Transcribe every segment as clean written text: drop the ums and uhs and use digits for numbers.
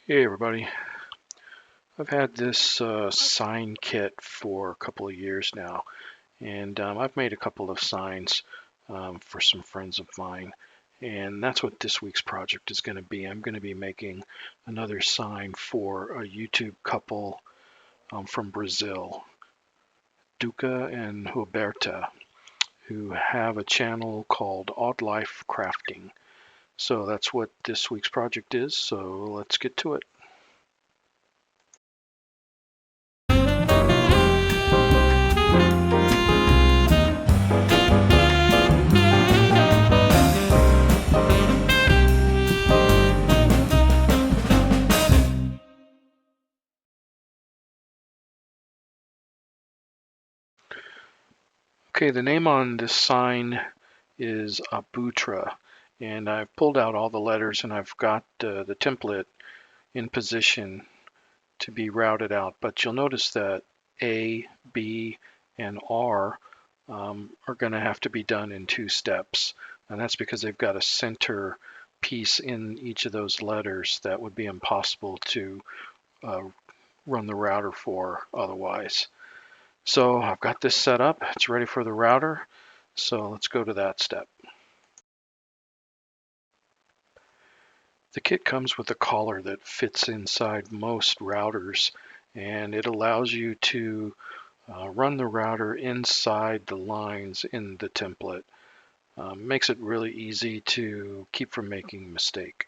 Hey everybody, I've had this sign kit for a couple of years now, and I've made a couple of signs for some friends of mine, and that's what this week's project is going to be. I'm going to be making another sign for a YouTube couple from Brazil, Duca and Roberta, who have a channel called Odd Life Crafting. So that's what this week's project is, so let's get to it. Okay, the name on this sign is Abutra, and I've pulled out all the letters and I've got the template in position to be routed out, but you'll notice that A, B, and R are going to have to be done in 2 steps, and that's because they've got a center piece in each of those letters that would be impossible to uh, run the router for otherwise. So I've got this set up, it's ready for the router, so let's go to that step. The kit comes with a collar that fits inside most routers, and it allows you to run the router inside the lines in the template. Makes it really easy to keep from making a mistake.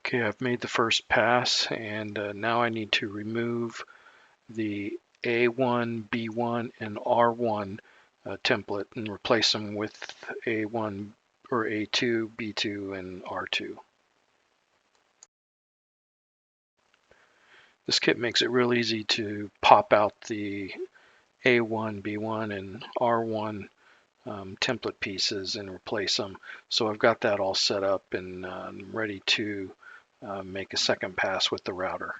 Okay, I've made the first pass, and now I need to remove the A1, B1, and R1 template and replace them with A1 or A2, B2, and R2. This kit makes it real easy to pop out the A1, B1, and R1 template pieces and replace them. So I've got that all set up and ready to make a second pass with the router.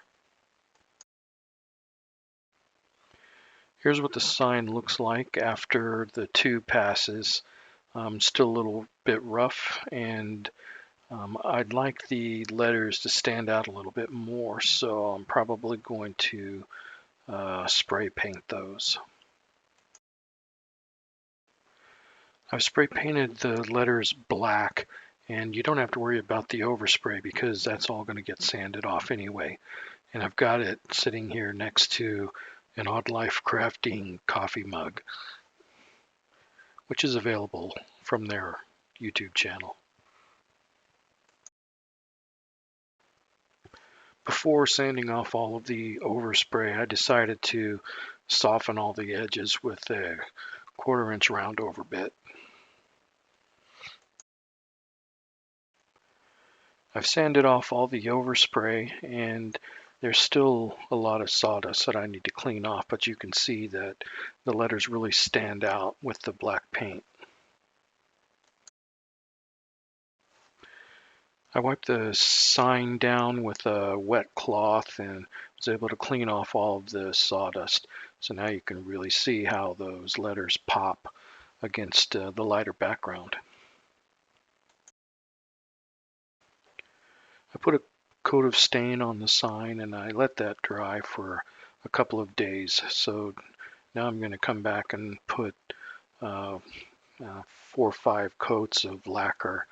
Here's what the sign looks like after the 2 passes. Still a little bit rough, and I'd like the letters to stand out a little bit more, so I'm probably going to spray paint those. I've spray painted the letters black, and you don't have to worry about the overspray because that's all going to get sanded off anyway. And I've got it sitting here next to an Odd Life Crafting coffee mug, which is available from their YouTube channel. Before sanding off all of the overspray, I decided to soften all the edges with a 1/4 inch round over bit. I've sanded off all the overspray, and there's still a lot of sawdust that I need to clean off, but you can see that the letters really stand out with the black paint. I wiped the sign down with a wet cloth and was able to clean off all of the sawdust. So now you can really see how those letters pop against the lighter background. I put a coat of stain on the sign and I let that dry for a couple of days. So now I'm going to come back and put 4 or 5 coats of lacquer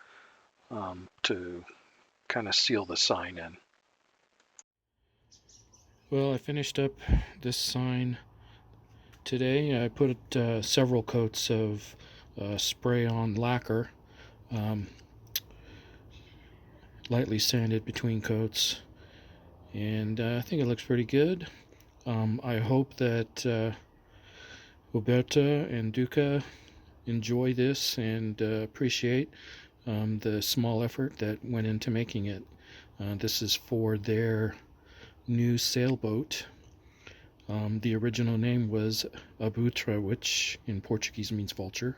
to kind of seal the sign in. Well, I finished up this sign today. I put several coats of spray-on lacquer, lightly sanded between coats, and I think it looks pretty good. I hope that Roberta and Duca enjoy this and appreciate the small effort that went into making it. This is for their new sailboat. The original name was Abutra, which in Portuguese means vulture.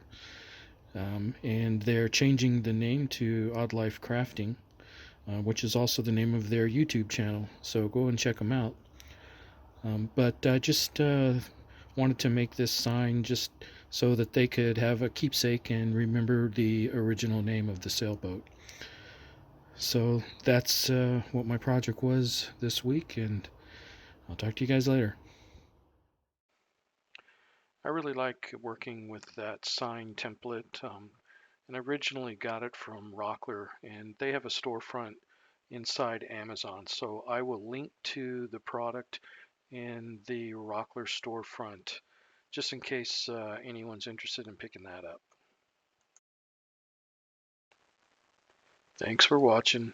And they're changing the name to Odd Life Crafting, which is also the name of their YouTube channel. So go and check them out. But I just wanted to make this sign just so that they could have a keepsake and remember the original name of the sailboat. So that's what my project was this week, and I'll talk to you guys later. I really like working with that sign template, and I originally got it from Rockler, and they have a storefront inside Amazon. So I will link to the product in the Rockler storefront just in case anyone's interested in picking that up. Thanks for watching.